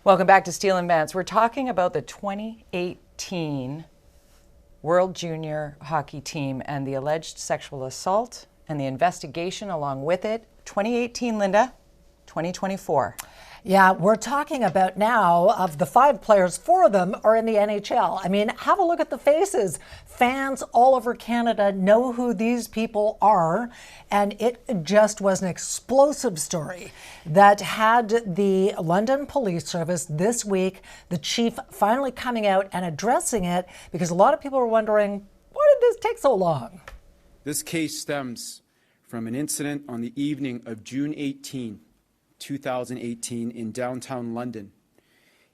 Welcome back to Steel and Vance. We're talking about the 2018 World Junior Hockey Team and the alleged sexual assault and the investigation along with it. 2018, Linda, 2024. Yeah, we're talking about now, of the 5 players, 4 of them are in the NHL. I mean, have a look at the faces. Fans all over Canada know who these people are. And it just was an explosive story that had the London Police Service this week, the chief finally coming out and addressing it, because a lot of people were wondering, why did this take so long? This case stems from an incident on the evening of June 18, 2018 in downtown London,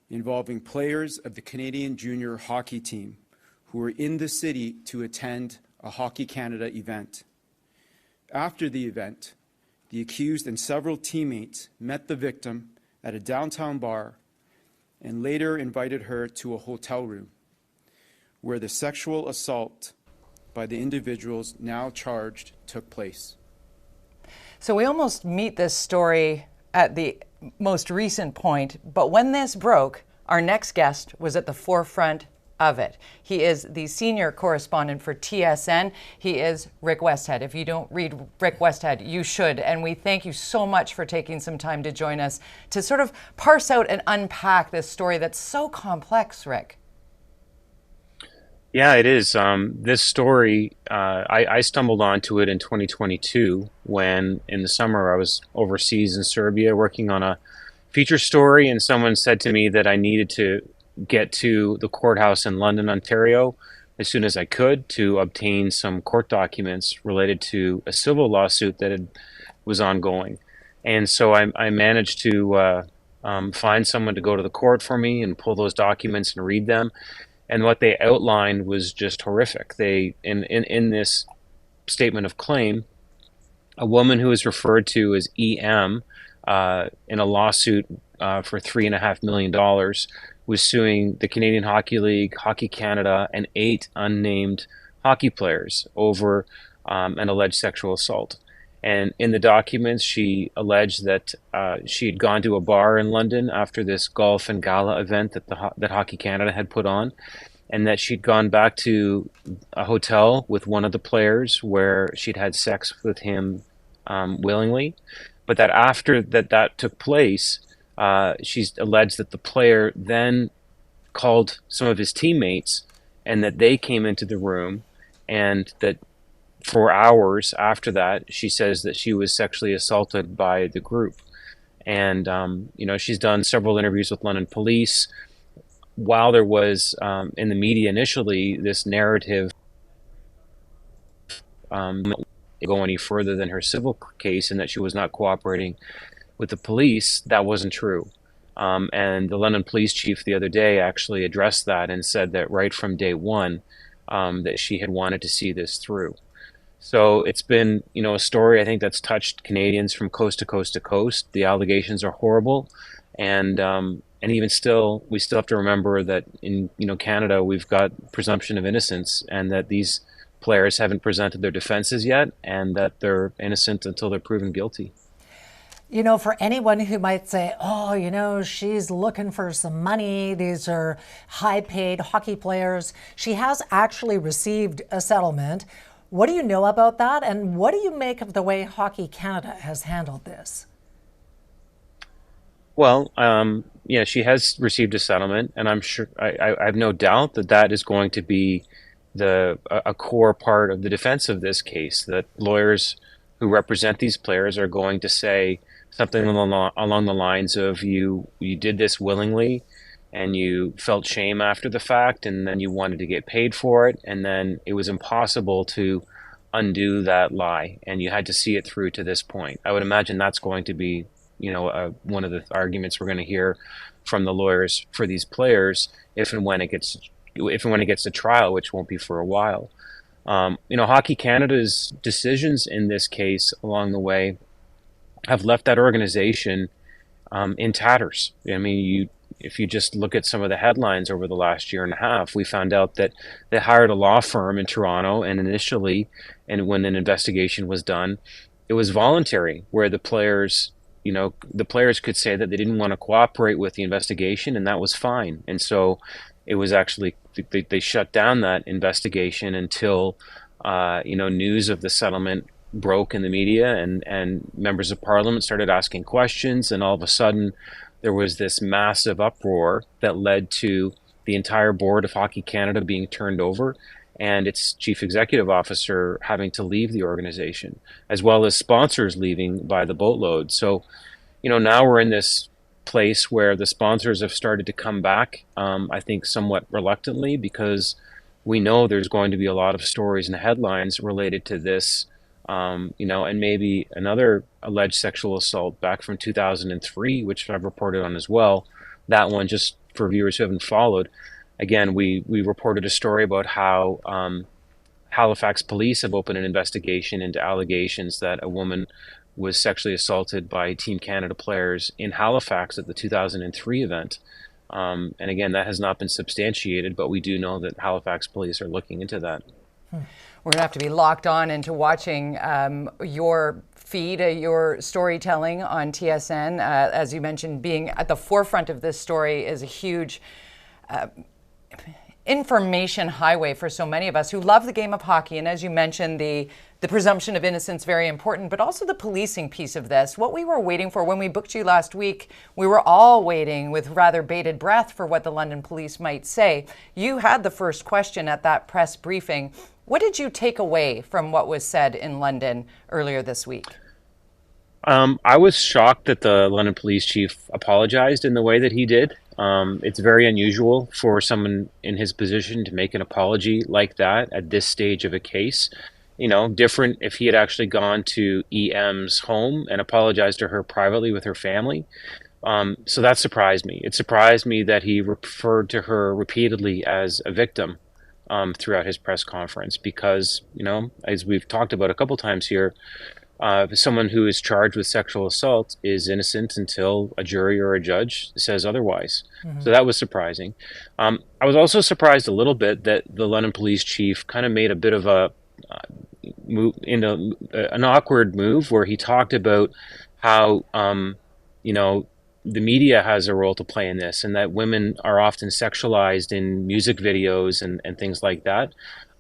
involving players of the Canadian junior hockey team who were in the city to attend a Hockey Canada event. After the event, the accused and several teammates met the victim at a downtown bar and later invited her to a hotel room where the sexual assault by the individuals now charged took place. So we almost meet this story at the most recent point, but when this broke, our next guest was at the forefront of it. He is the senior correspondent for TSN. He is Rick Westhead. If you don't read Rick Westhead, you should. And we thank you so much for taking some time to join us to sort of parse out and unpack this story that's so complex, Rick. Yeah, it is. This story, I stumbled onto it in 2022 when in the summer I was overseas in Serbia working on a feature story, and someone said to me that I needed to get to the courthouse in London, Ontario as soon as I could to obtain some court documents related to a civil lawsuit that was ongoing. And so I managed to find someone to go to the court for me and pull those documents and read them. And what they outlined was just horrific. They, in this statement of claim, a woman who is referred to as EM in a lawsuit for $3.5 million was suing the Canadian Hockey League, Hockey Canada, and 8 unnamed hockey players over an alleged sexual assault. And in the documents, she alleged that she had gone to a bar in London after this golf and gala event that Hockey Canada had put on, and that she'd gone back to a hotel with one of the players where she'd had sex with him willingly, but that after that took place, she's alleged that the player then called some of his teammates and that they came into the room, and that for hours after that, she says that she was sexually assaulted by the group. And, she's done several interviews with London police. While there was, in the media initially, this narrative go any further than her civil case and that she was not cooperating with the police, that wasn't true. And the London police chief the other day actually addressed that and said that right from day one, that she had wanted to see this through. So it's been, a story I think that's touched Canadians from coast to coast to coast. The allegations are horrible, and even still, we still have to remember that in Canada we've got presumption of innocence, and that these players haven't presented their defenses yet, and that they're innocent until they're proven guilty. For anyone who might say, she's looking for some money, these are high-paid hockey players, she has actually received a settlement. What do you know about that, and what do you make of the way Hockey Canada has handled this? Well, she has received a settlement, and I'm sure I have no doubt that is going to be a core part of the defense of this case. That lawyers who represent these players are going to say something along the lines of you did this willingly, and you felt shame after the fact, and then you wanted to get paid for it, and then it was impossible to undo that lie, and you had to see it through to this point. I would imagine that's going to be, one of the arguments we're going to hear from the lawyers for these players if and when it gets to trial, which won't be for a while. Hockey Canada's decisions in this case along the way have left that organization in tatters. I mean, if you just look at some of the headlines over the last year and a half, we found out that they hired a law firm in Toronto, and initially, and when an investigation was done, it was voluntary, where the players the players could say that they didn't want to cooperate with the investigation, and that was fine. And so it was actually, they shut down that investigation until, news of the settlement broke in the media, and members of parliament started asking questions, and all of a sudden there was this massive uproar that led to the entire board of Hockey Canada being turned over and its chief executive officer having to leave the organization, as well as sponsors leaving by the boatload. So, now we're in this place where the sponsors have started to come back, I think somewhat reluctantly, because we know there's going to be a lot of stories and headlines related to this, and maybe another alleged sexual assault back from 2003, which I've reported on as well. That one, just for viewers who haven't followed, again, we reported a story about how Halifax police have opened an investigation into allegations that a woman was sexually assaulted by Team Canada players in Halifax at the 2003 event. And again, that has not been substantiated, but we do know that Halifax police are looking into that. We're going to have to be locked on into watching your feed, your storytelling on TSN. As you mentioned, being at the forefront of this story is a huge information highway for so many of us who love the game of hockey. And as you mentioned, the presumption of innocence, very important, but also the policing piece of this. What we were waiting for when we booked you last week, we were all waiting with rather bated breath for what the London police might say. You had the first question at that press briefing. What did you take away from what was said in London earlier this week? I was shocked that the London police chief apologized in the way that he did. It's very unusual for someone in his position to make an apology like that at this stage of a case. Different if he had actually gone to EM's home and apologized to her privately with her family. So that surprised me. It surprised me that he referred to her repeatedly as a victim throughout his press conference, because, as we've talked about a couple times here, someone who is charged with sexual assault is innocent until a jury or a judge says otherwise. Mm-hmm. So that was surprising. I was also surprised a little bit that the London police chief kind of made a bit of an awkward move where he talked about how, the media has a role to play in this, and that women are often sexualized in music videos and things like that.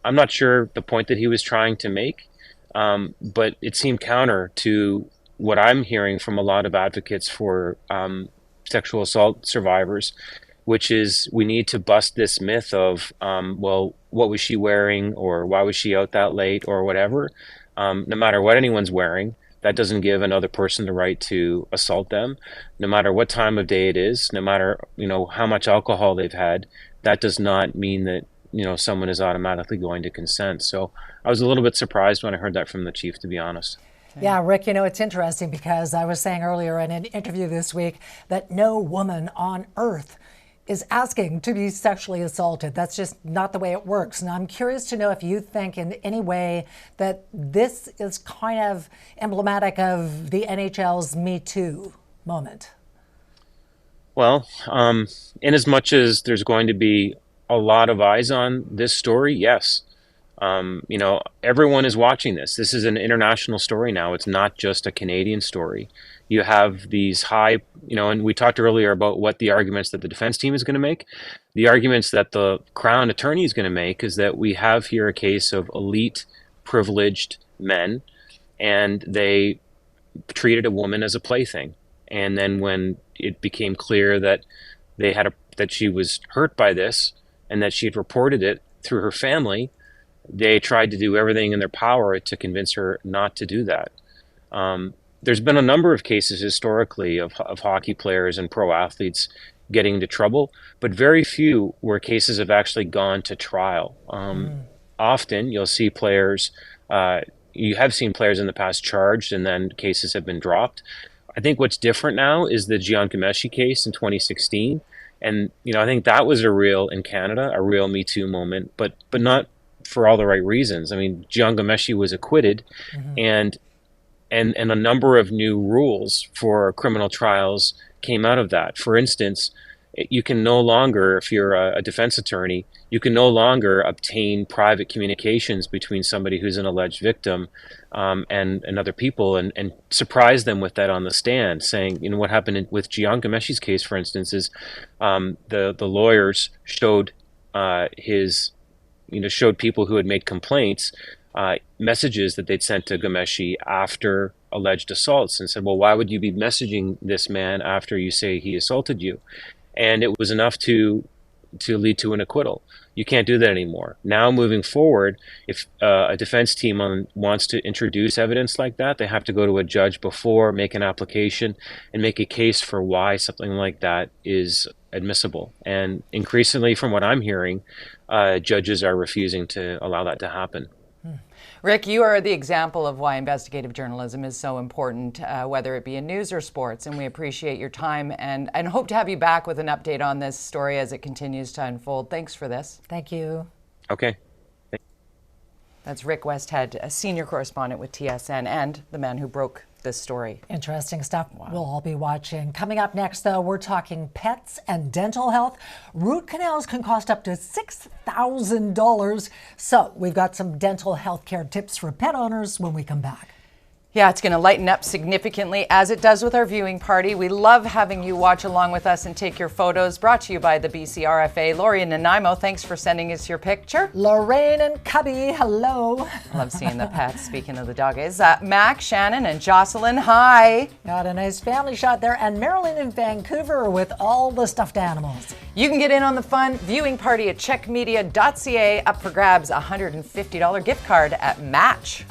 I'm not sure the point that he was trying to make. But it seemed counter to what I'm hearing from a lot of advocates for sexual assault survivors, which is we need to bust this myth of, what was she wearing, or why was she out that late, or whatever. No matter what anyone's wearing, that doesn't give another person the right to assault them. No matter what time of day it is, no matter how much alcohol they've had, that does not mean that someone is automatically going to consent. So I was a little bit surprised when I heard that from the chief, to be honest. Yeah, Rick, it's interesting because I was saying earlier in an interview this week that no woman on earth is asking to be sexually assaulted. That's just not the way it works. And I'm curious to know if you think in any way that this is kind of emblematic of the NHL's Me Too moment. Well, in as much as there's going to be a lot of eyes on this story, yes. Everyone is watching this. This is an international story now. It's not just a Canadian story. You have these high, and we talked earlier about what the arguments that the defense team is going to make. The arguments that the Crown attorney is going to make is that we have here a case of elite, privileged men, and they treated a woman as a plaything. And then when it became clear that that she was hurt by this and that she had reported it through her family, they tried to do everything in their power to convince her not to do that. There's been a number of cases historically of hockey players and pro athletes getting into trouble, but very few where cases have actually gone to trial. Often you'll see players, you have seen players in the past charged and then cases have been dropped. I think what's different now is the Giancomeshi case in 2016. And, I think that was a real Me Too moment, but not for all the right reasons. I mean, Giancomeshi was acquitted, mm-hmm. and a number of new rules for criminal trials came out of that. For instance, you can no longer, if you're a defense attorney, you can no longer obtain private communications between somebody who's an alleged victim and other people and surprise them with that on the stand, saying, what happened with Gian Gomeshi's case, for instance, is the lawyers showed showed people who had made complaints messages that they'd sent to Gomeshi after alleged assaults and said, well, why would you be messaging this man after you say he assaulted you? And it was enough to lead to an acquittal. You can't do that anymore. Now, moving forward, if a defense team wants to introduce evidence like that, they have to go to a judge before, make an application, and make a case for why something like that is admissible. And increasingly, from what I'm hearing, judges are refusing to allow that to happen. Rick, you are the example of why investigative journalism is so important, whether it be in news or sports, and we appreciate your time and hope to have you back with an update on this story as it continues to unfold. Thanks for this. Thank you. Okay. That's Rick Westhead, a senior correspondent with TSN and the man who broke this story. Interesting stuff. Wow. We'll all be watching. Coming up next, though, we're talking pets and dental health. Root canals can cost up to $6,000. So we've got some dental health care tips for pet owners when we come back. Yeah, it's going to lighten up significantly, as it does with our viewing party. We love having you watch along with us and take your photos. Brought to you by the BCRFA. Lori in Nanaimo, thanks for sending us your picture. Lorraine and Cubby, hello. Love seeing the pets. Speaking of the doggies, Mac, Shannon, and Jocelyn, hi. Got a nice family shot there. And Marilyn in Vancouver with all the stuffed animals. You can get in on the fun. Viewing party at CHEKmedia.ca. Up for grabs, $150 gift card at Match.